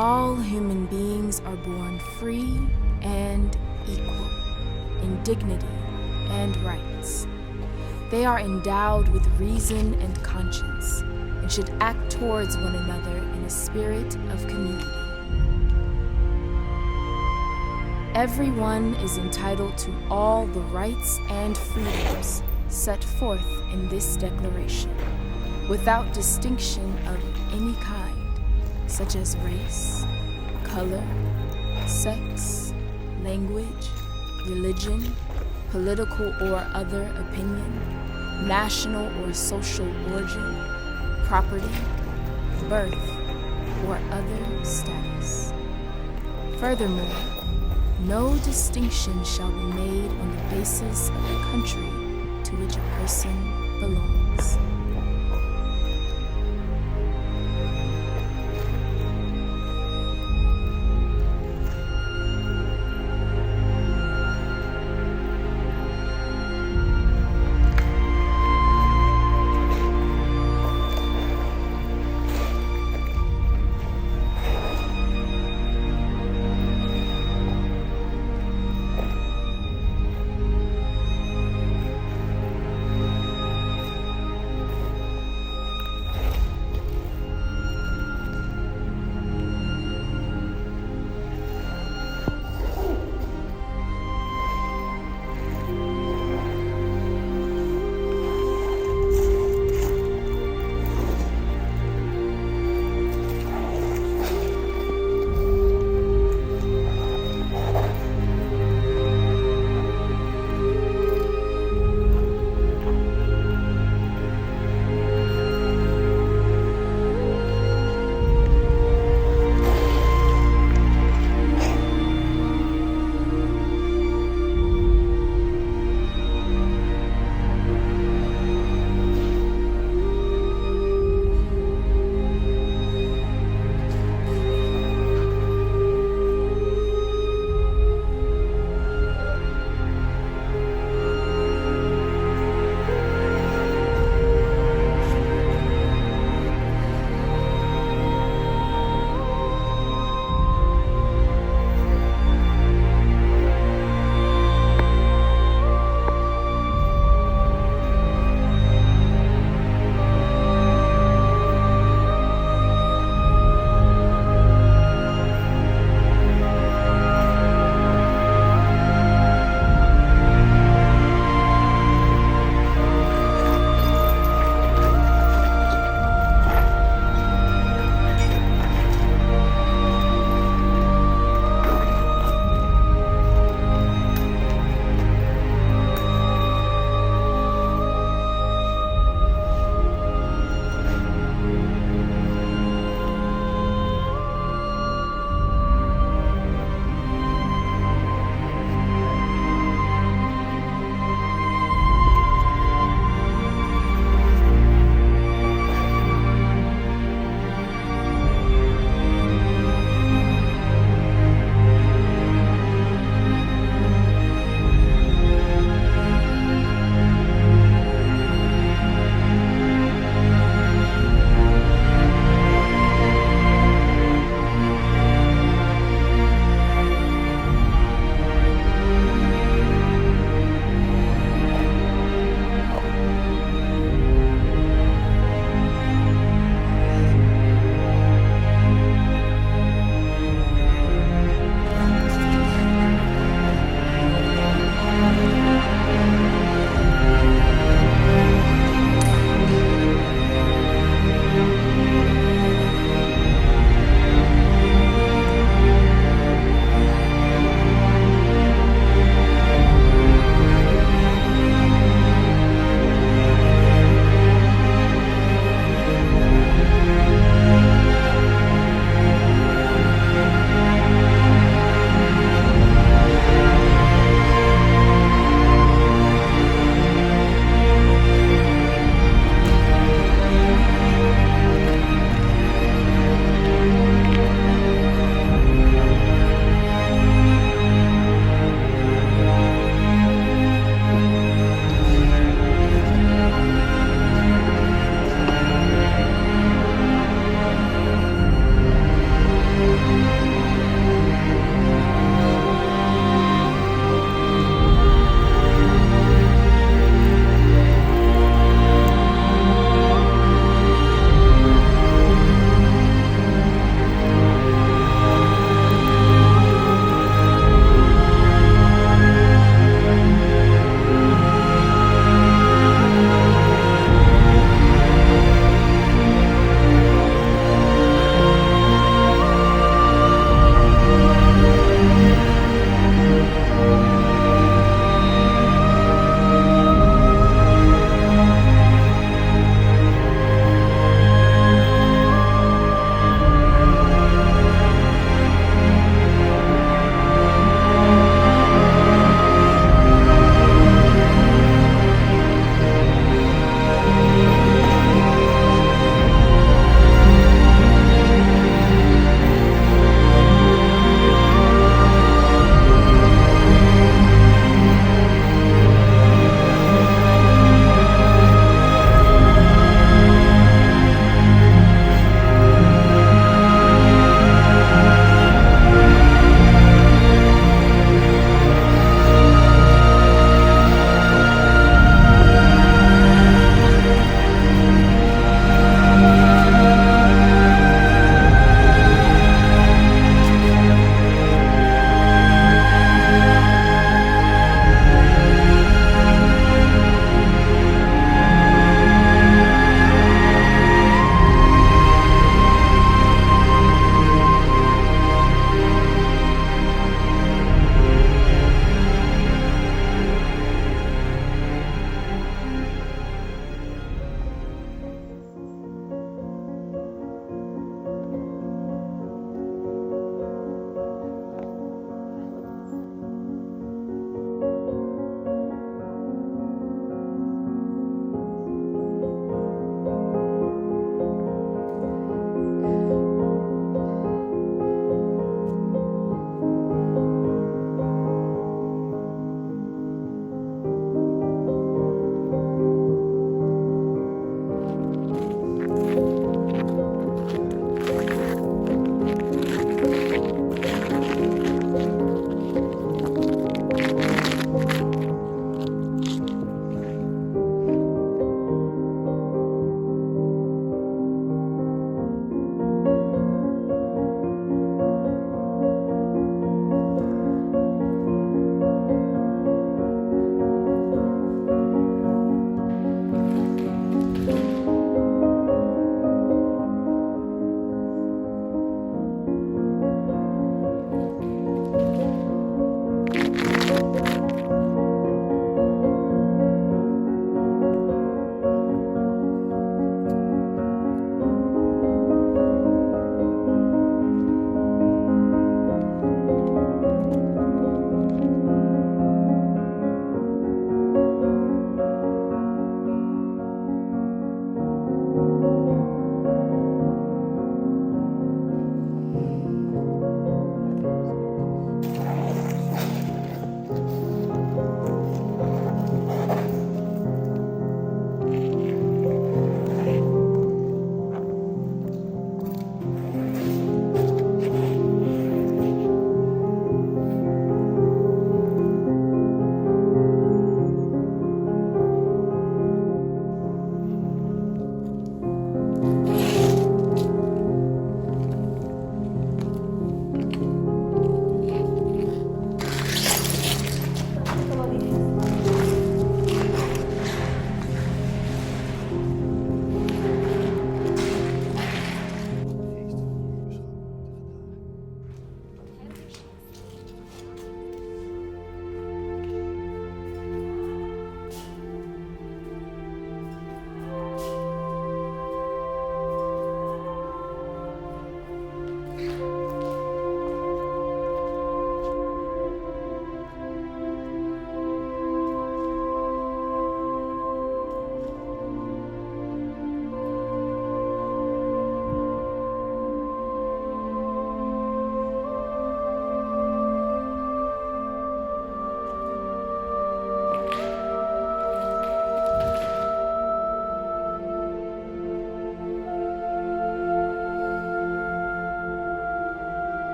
All human beings are born free and equal in dignity and rights. They are endowed with reason and conscience and should act towards one another in a spirit of community. Everyone is entitled to all the rights and freedoms set forth in this declaration, without distinction of any kind, such as race, color, sex, language, religion, political or other opinion, national or social origin, property, birth, or other status. Furthermore, no distinction shall be made on the basis of the country to which a person belongs.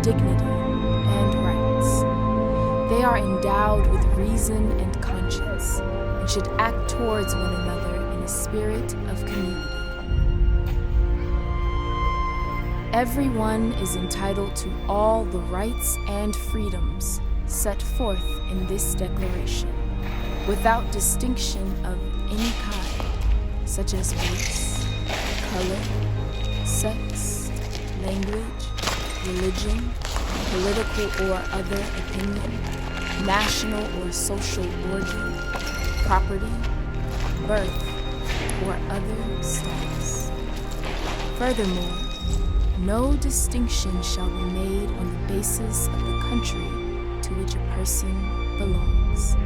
dignity, and rights. They are endowed with reason and conscience and should act towards one another in a spirit of community. Everyone is entitled to all the rights and freedoms set forth in this declaration, without distinction of any kind, such as race, color, sex, language, religion, political or other opinion, national or social origin, property, birth, or other status. Furthermore, no distinction shall be made on the basis of the country to which a person belongs.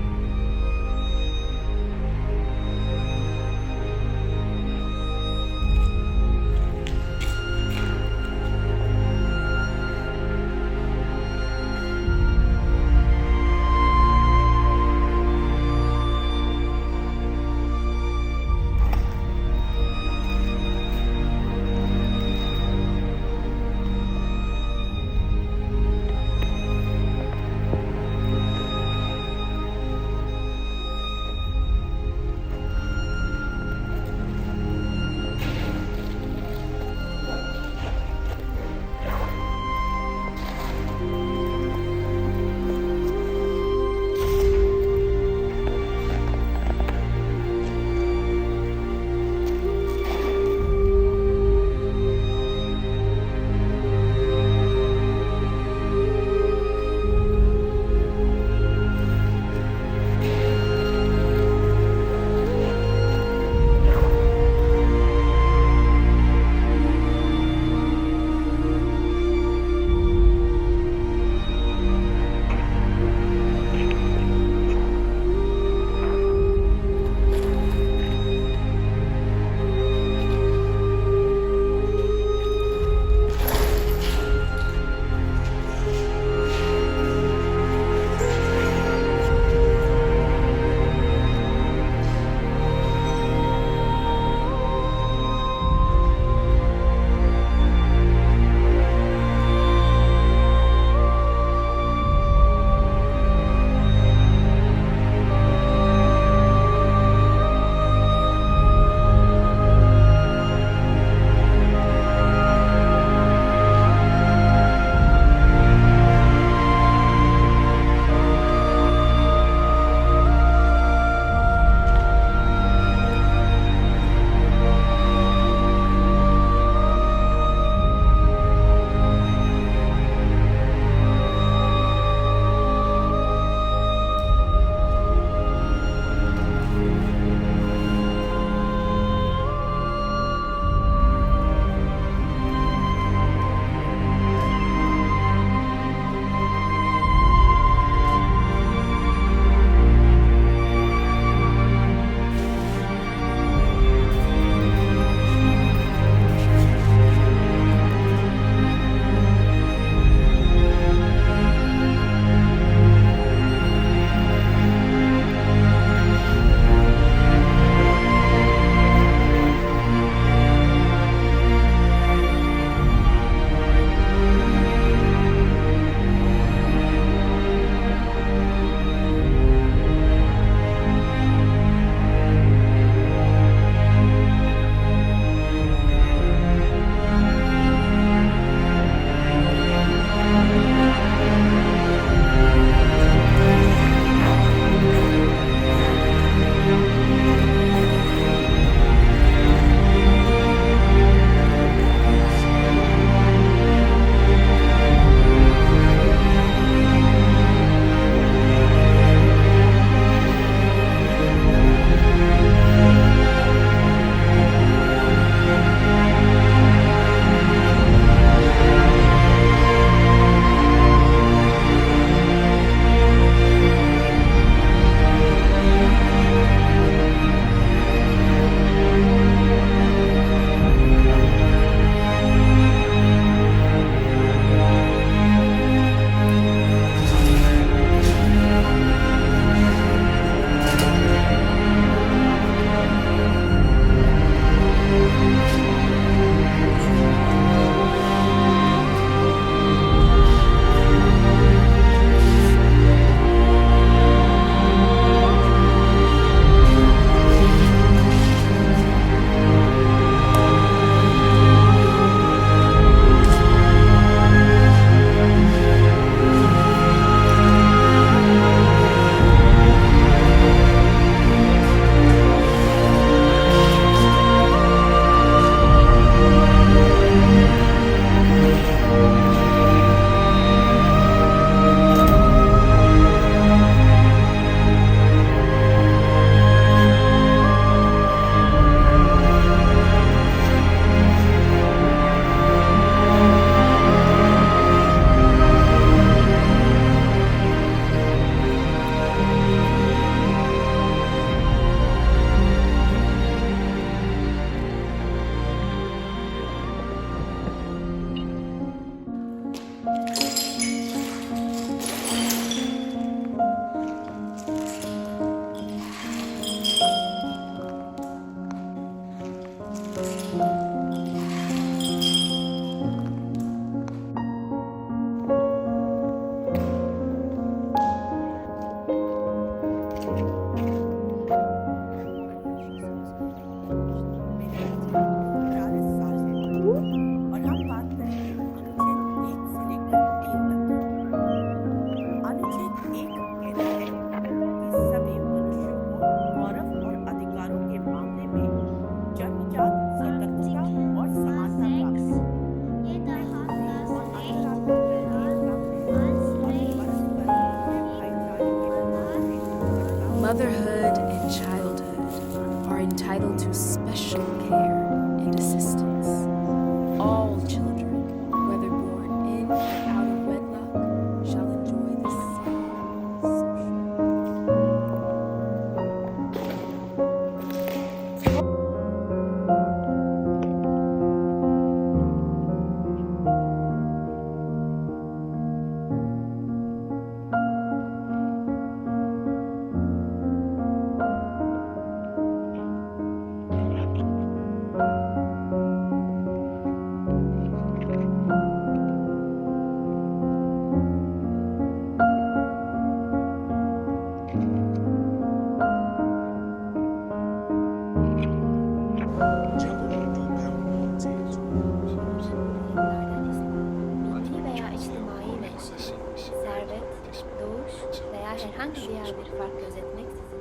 veya herhangi diğer bir fark gözetmeksizin,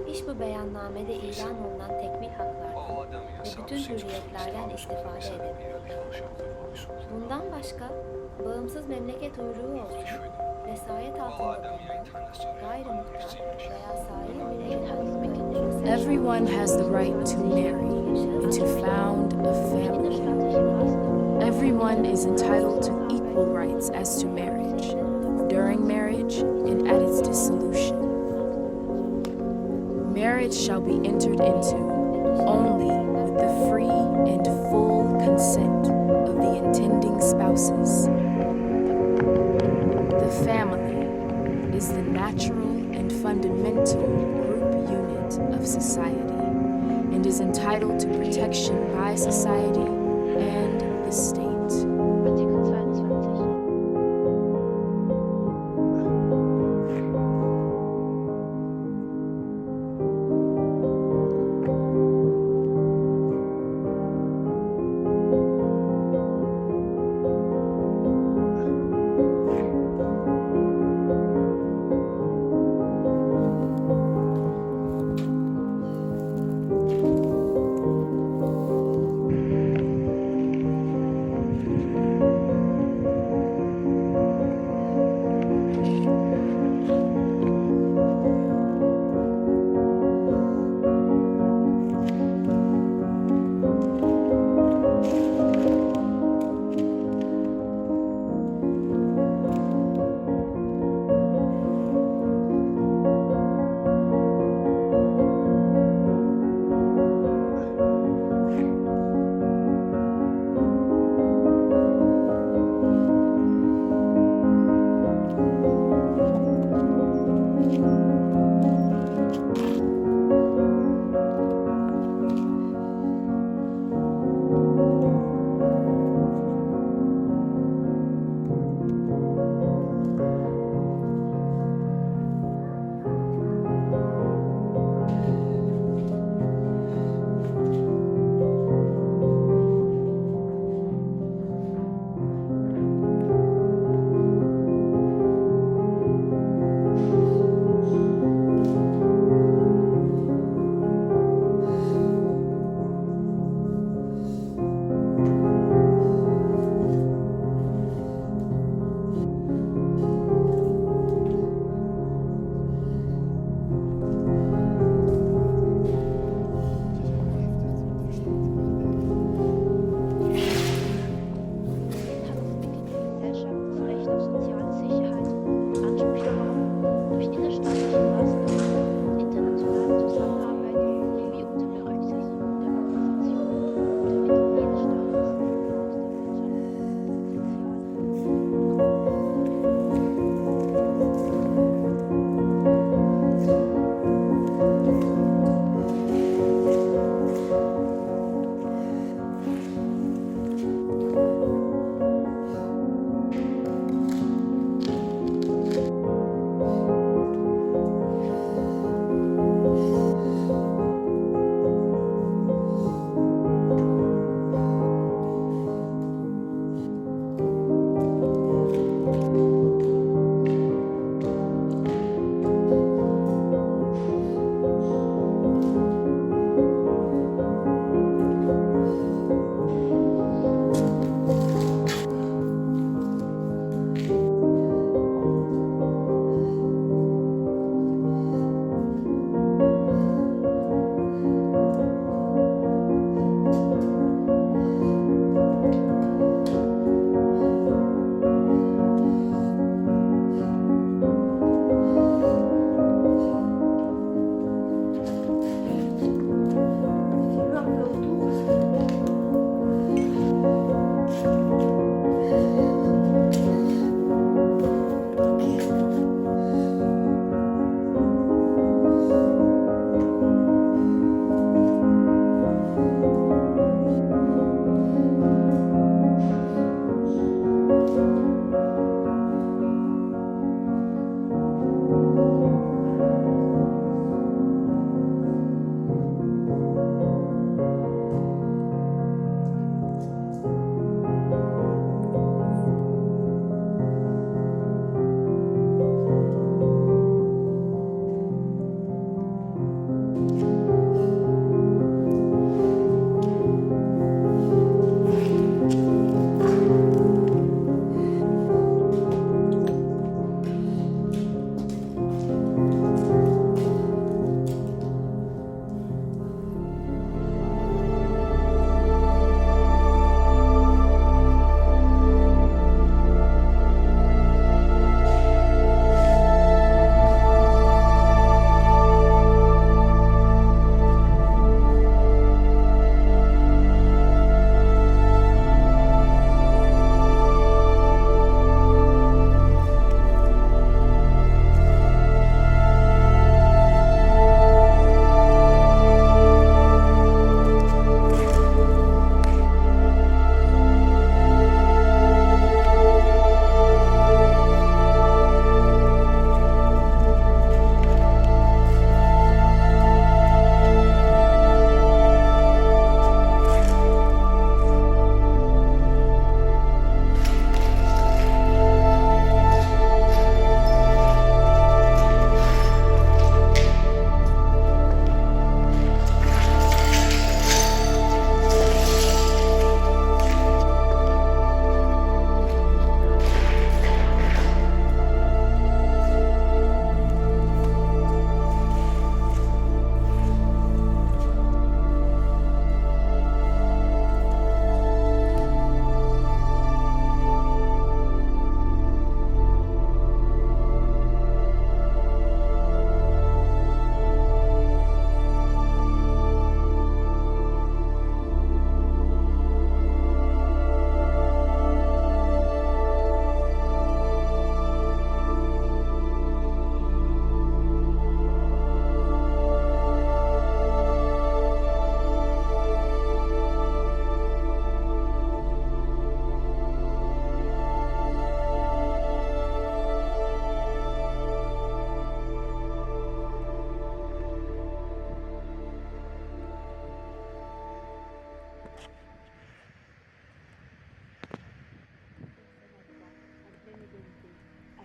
iş bu beyannamede ilan olunan tekmil haklardan ve bütün hürriyetlerden istifade edebilir. Bundan başka, bağımsız memleket uyruğu olsun, vesayet altında bulunan, gayrimuhtar veya sair bireyler hakkında Everyone has the right to marry and to found a family. Everyone is entitled to equal rights as to marriage, during marriage, and at its dissolution. Marriage shall be entered into only with the free and full consent of the intending spouses. The family is the natural and fundamental group unit of society and is entitled to protection by society and the state. Artikel 22.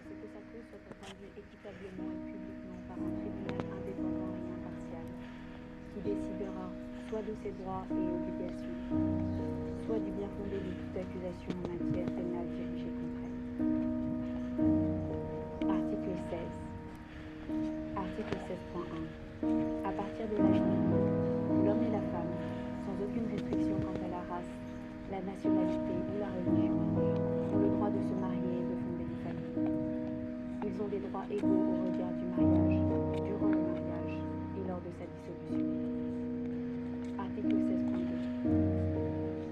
c'est que sa cause soit entendue équitablement et publiquement par un tribunal indépendant et impartial, qui décidera soit de ses droits et obligations, soit du bien fondé de toute accusation en matière pénale dirigée contre elle. Article 16. Article 16.1. À partir de l'âge minime, l'homme et la femme, sans aucune restriction quant à la race, la nationalité ou la religion, ont le droit de se marier et de fonder une famille. Ils ont des droits égaux au regard du mariage, durant le mariage et lors de sa dissolution. Article 16.2.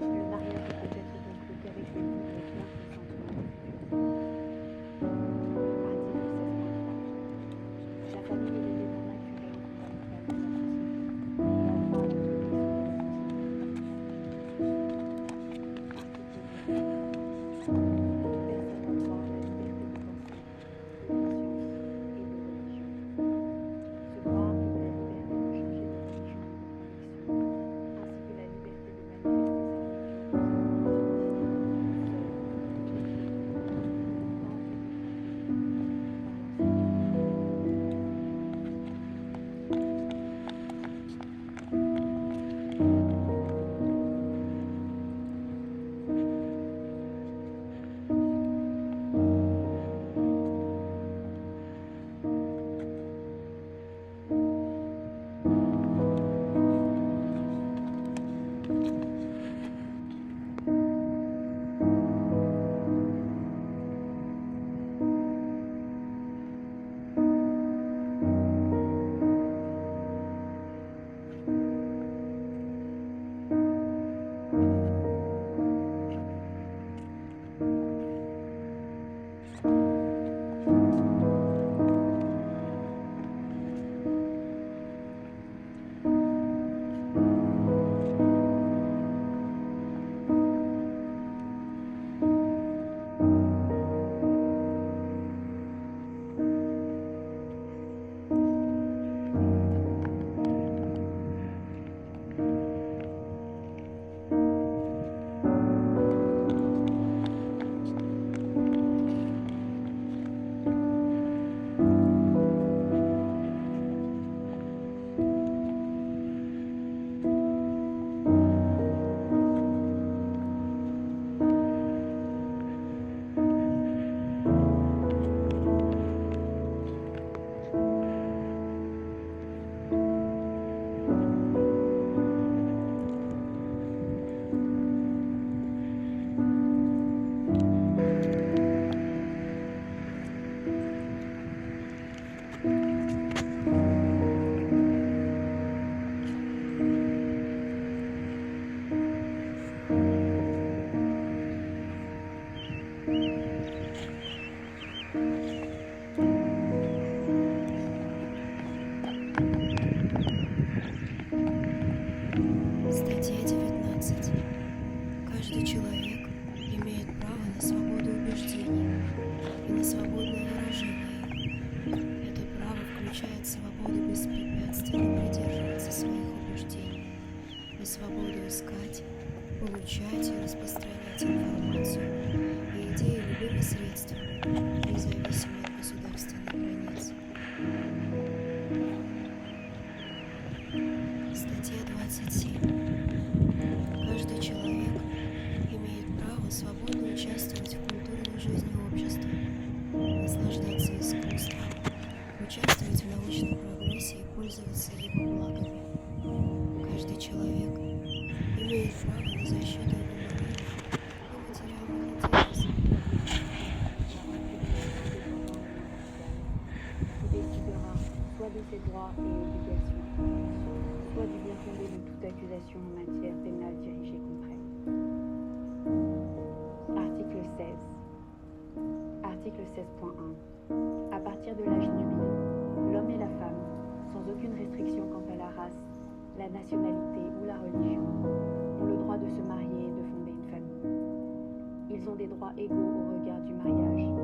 Le mariage ne peut être conclu qu'avec le libre et plein consentement du futur époux. Article 16.3. La famille est l'élément naturel et fondamental de la société. Elle a le droit de vivre sous les Статья 19. Каждый человек имеет право на свободу убеждений и на свободное выражение. Это право включает свободу беспрепятственно придерживаться своих убеждений и свободу искать, получать и распространять информацию и идеи любыми средствами, независимо от государственных границ. Статья 27. Каждый человек имеет право свободно участвовать в культурной жизни общества, наслаждаться искусством, участвовать в научном прогрессе и пользоваться его благами. Каждый человек имеет право на защиту его моральных и материальных интересов. Qui décidera soit de ses droits et obligations, soit du bien fondé de toute accusation en matière pénale dirigée contre elle. Article 16. Article 16.1. À partir de l'âge nubile, l'homme et la femme, sans aucune restriction quant à la race, la nationalité ou la religion, ont le droit de se marier et de fonder une famille. Ils ont des droits égaux au regard du mariage,